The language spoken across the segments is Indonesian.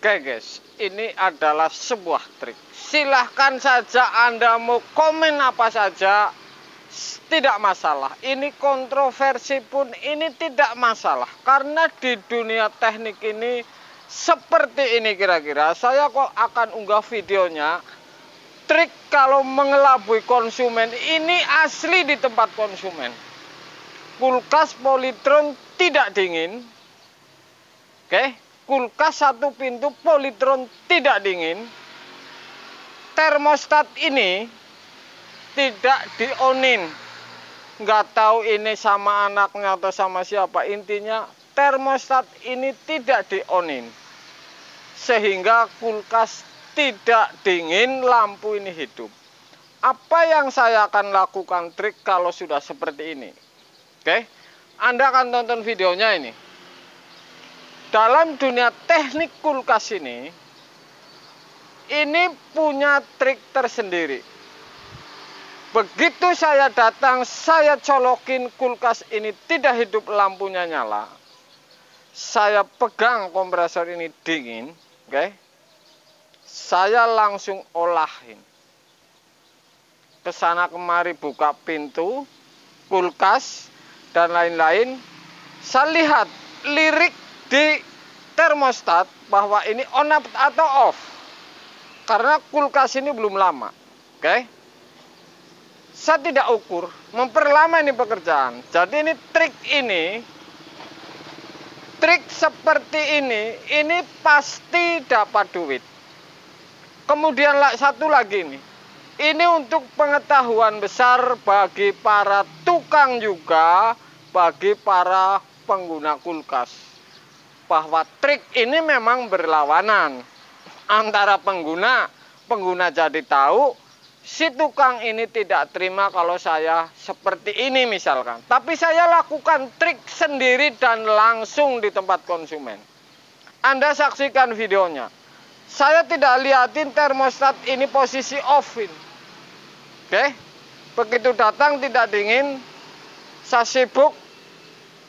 Oke guys, ini adalah sebuah trik. Silahkan saja Anda mau komen apa saja, tidak masalah. Ini kontroversi pun ini tidak masalah. Karena di dunia teknik ini seperti ini kira-kira. Saya kok akan unggah videonya. Trik kalau mengelabui konsumen ini asli di tempat konsumen. Kulkas Polytron tidak dingin. Oke. Kulkas satu pintu Polytron tidak dingin. Termostat ini tidak dionin. Nggak tahu ini sama anaknya atau sama siapa. Intinya termostat ini tidak dionin. Sehingga kulkas tidak dingin, lampu ini hidup. Apa yang saya akan lakukan trik kalau sudah seperti ini? Oke, Anda akan tonton videonya ini. Dalam dunia teknik kulkas ini punya trik tersendiri. Begitu saya datang, saya colokin kulkas ini tidak hidup, lampunya nyala. Saya pegang kompresor ini dingin, oke? Saya langsung olahin. Kesana kemari buka pintu, kulkas, dan lain-lain. Saya lihat lirik di termostat bahwa ini on atau off, karena kulkas ini belum lama. Oke, saya tidak ukur, memperlama ini pekerjaan. Jadi trik seperti ini pasti dapat duit. Kemudian satu lagi ini untuk pengetahuan besar bagi para tukang juga, bagi para pengguna kulkas, bahwa trik ini memang berlawanan antara pengguna jadi tahu, si tukang ini tidak terima kalau saya seperti ini misalkan. Tapi saya lakukan trik sendiri dan langsung di tempat konsumen. Anda saksikan videonya. Saya tidak liatin termostat ini posisi off ini. Oke, begitu datang tidak dingin, saya sibuk,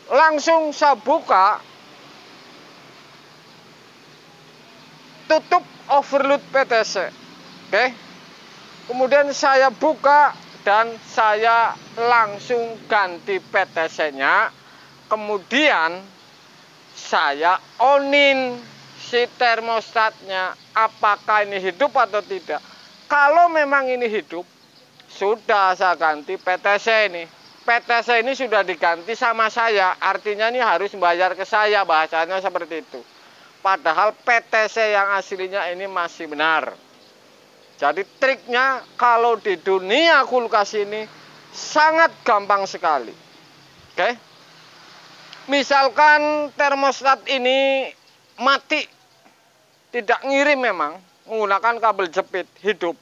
langsung saya buka, tutup overload PTC. Oke. Kemudian saya buka dan saya langsung ganti PTC-nya. Kemudian saya onin si termostatnya, apakah ini hidup atau tidak. Kalau memang ini hidup, sudah saya ganti PTC ini. PTC ini sudah diganti sama saya, artinya ini harus bayar ke saya, bahasanya seperti itu. Padahal PTC yang aslinya ini masih benar. Jadi triknya kalau di dunia kulkas ini sangat gampang sekali. Oke. Misalkan termostat ini mati, tidak ngirim memang, menggunakan kabel jepit, hidup.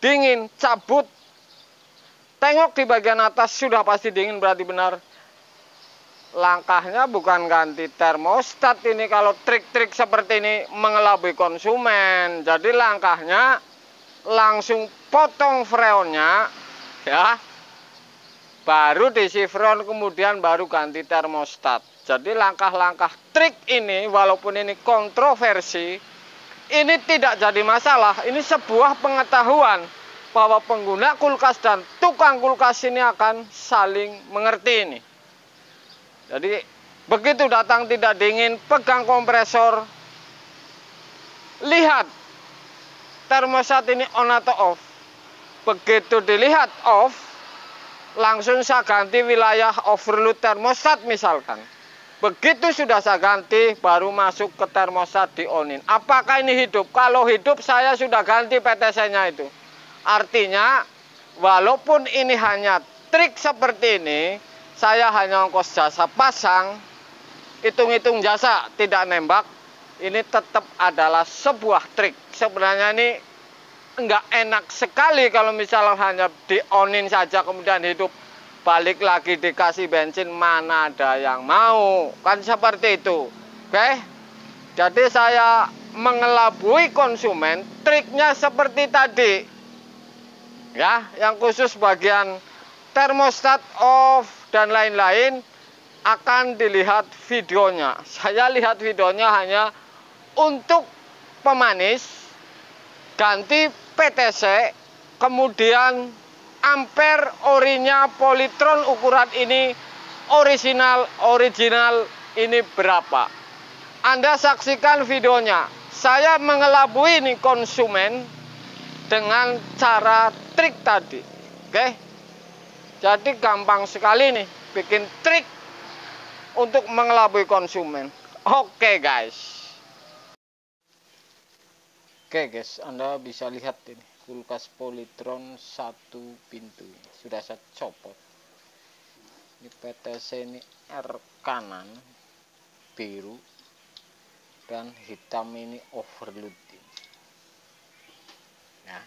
Dingin, cabut. Tengok di bagian atas sudah pasti dingin, berarti benar. Langkahnya bukan ganti termostat ini kalau trik-trik seperti ini mengelabui konsumen. Jadi langkahnya langsung potong freonnya, ya. Baru disifron, kemudian baru ganti termostat. Jadi langkah-langkah trik ini walaupun ini kontroversi, ini tidak jadi masalah. Ini sebuah pengetahuan bahwa pengguna kulkas dan tukang kulkas ini akan saling mengerti ini. Jadi begitu datang tidak dingin, pegang kompresor, lihat termostat ini on atau off. Begitu dilihat off, langsung saya ganti wilayah overload termostat misalkan. Begitu sudah saya ganti, baru masuk ke termostat di onin. Apakah ini hidup? Kalau hidup saya sudah ganti PTC-nya itu. Artinya walaupun ini hanya trik seperti ini, saya hanya ongkos jasa pasang, hitung-hitung jasa, tidak nembak. Ini tetap adalah sebuah trik. Sebenarnya ini enggak enak sekali kalau misalnya hanya di-onin saja kemudian hidup. Balik lagi dikasih bensin, mana ada yang mau. Kan seperti itu. Oke? Jadi saya mengelabui konsumen, triknya seperti tadi. Ya, yang khusus bagian termostat off dan lain-lain akan dilihat videonya. Saya lihat videonya hanya Untuk pemanis ganti PTC, kemudian ampere orinya Polytron ukuran ini original ini berapa? Anda saksikan videonya. Saya mengelabui nih konsumen dengan cara trik tadi. Oke? Jadi gampang sekali nih bikin trik untuk mengelabui konsumen. Oke guys. Oke guys, Anda bisa lihat ini kulkas Polytron 1 pintu. Sudah saya copot. Ini PTC ini R kanan biru dan hitam ini overload. Ya.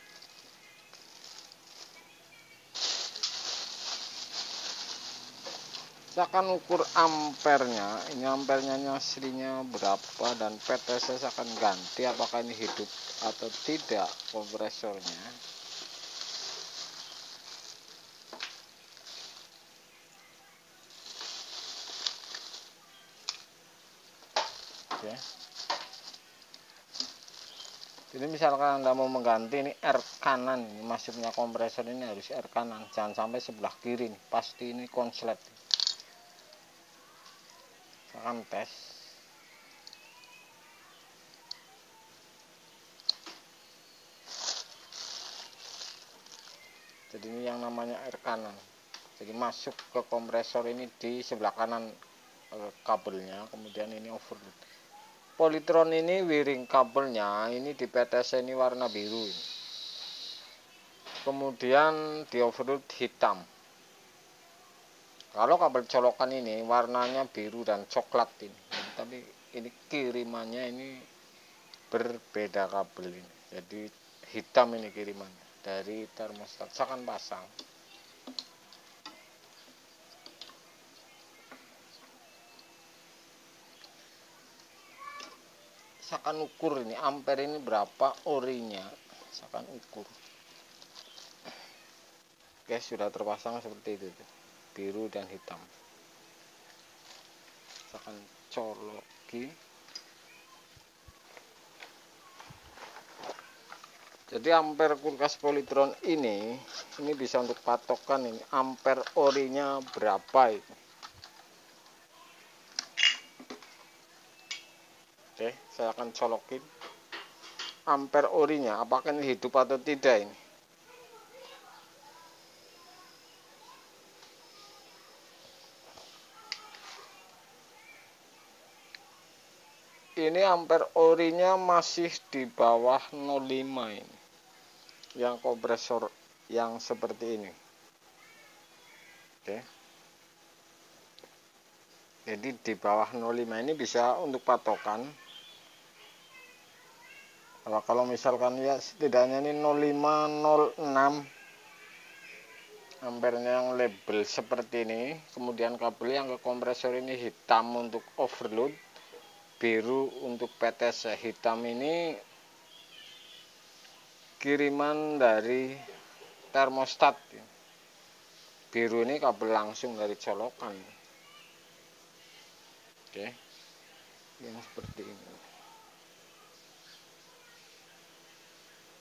Saya akan ukur ampernya. Ini ampernya aslinya berapa dan PTC saya akan ganti apakah ini hidup atau tidak kompresornya. Oke. Jadi misalkan Anda mau mengganti ini R kanan, ini masuknya kompresor ini harus R kanan, jangan sampai sebelah kiri nih, pasti ini konslet. Saya akan tes. Jadi ini yang namanya R kanan. Jadi masuk ke kompresor ini di sebelah kanan kabelnya, kemudian ini overload. Polytron ini wiring kabelnya ini di PTC ini warna biru. Kemudian di overload hitam. Kalau kabel colokan ini warnanya biru dan coklat ini. Tapi ini kirimannya ini berbeda kabel ini. Jadi hitam ini kirimannya dari termostat. Saya akan pasang. Saya akan ukur ini ampere ini berapa orinya. Saya akan ukur. Oke, sudah terpasang seperti itu. Biru dan hitam. Saya akan coloki. Jadi ampere kulkas Polytron ini bisa untuk patokan ini ampere orinya berapa ini. Oke, saya akan colokin ampere orinya apakah ini hidup atau tidak ini. Ini ampere orinya masih di bawah 0,5 ini. Yang kompresor yang seperti ini. Oke. Jadi di bawah 0,5 ini bisa untuk patokan. Kalau misalkan ya setidaknya ini 0,506 ampernya yang label seperti ini. Kemudian kabel yang ke kompresor ini hitam untuk overload, biru untuk PTC. Hitam ini kiriman dari termostat. Biru ini kabel langsung dari colokan. Oke, yang seperti ini.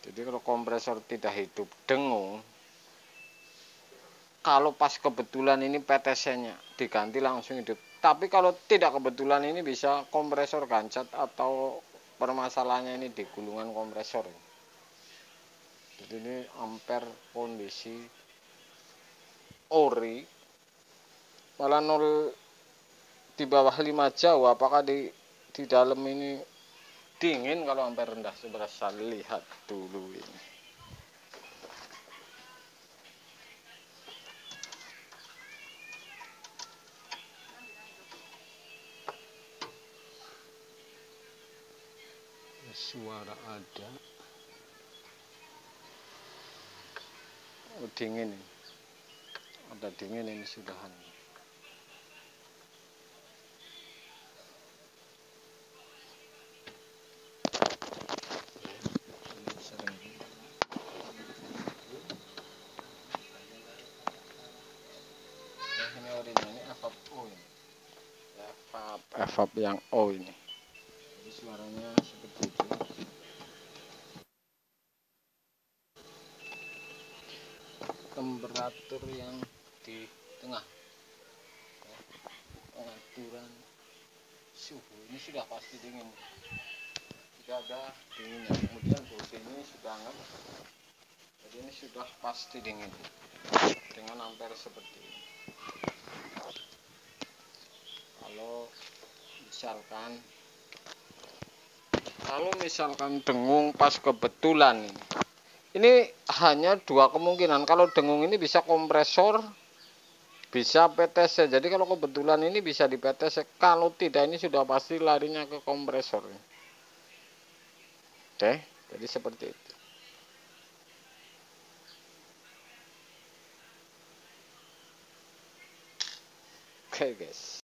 Jadi kalau kompresor tidak hidup dengung, kalau pas kebetulan ini PTC-nya diganti langsung hidup. Tapi kalau tidak kebetulan ini bisa kompresor gancet atau permasalahannya ini di gulungan kompresor. Jadi ini ampere kondisi ori malah 0 di bawah 5 jauh. Apakah di dalam ini dingin? Kalau ampere rendah coba saya lihat dulu ini. Suara ada. Oh, dingin ini. Ada dingin ini sudahan. Ini orinya ini evap O ini. Evap yang O ini. suaranya seperti itu. Temperatur yang di tengah, pengaturan suhu ini sudah pasti dingin, tidak ada dinginnya. Kemudian bodi ini sudah hangat, jadi ini sudah pasti dingin dengan ampere seperti ini. Kalau misalkan dengung pas kebetulan ini hanya dua kemungkinan. Kalau dengung ini bisa kompresor, bisa PTC. Jadi kalau kebetulan ini bisa di PTC, kalau tidak ini sudah pasti larinya ke kompresor. Oke, jadi seperti itu. Oke guys.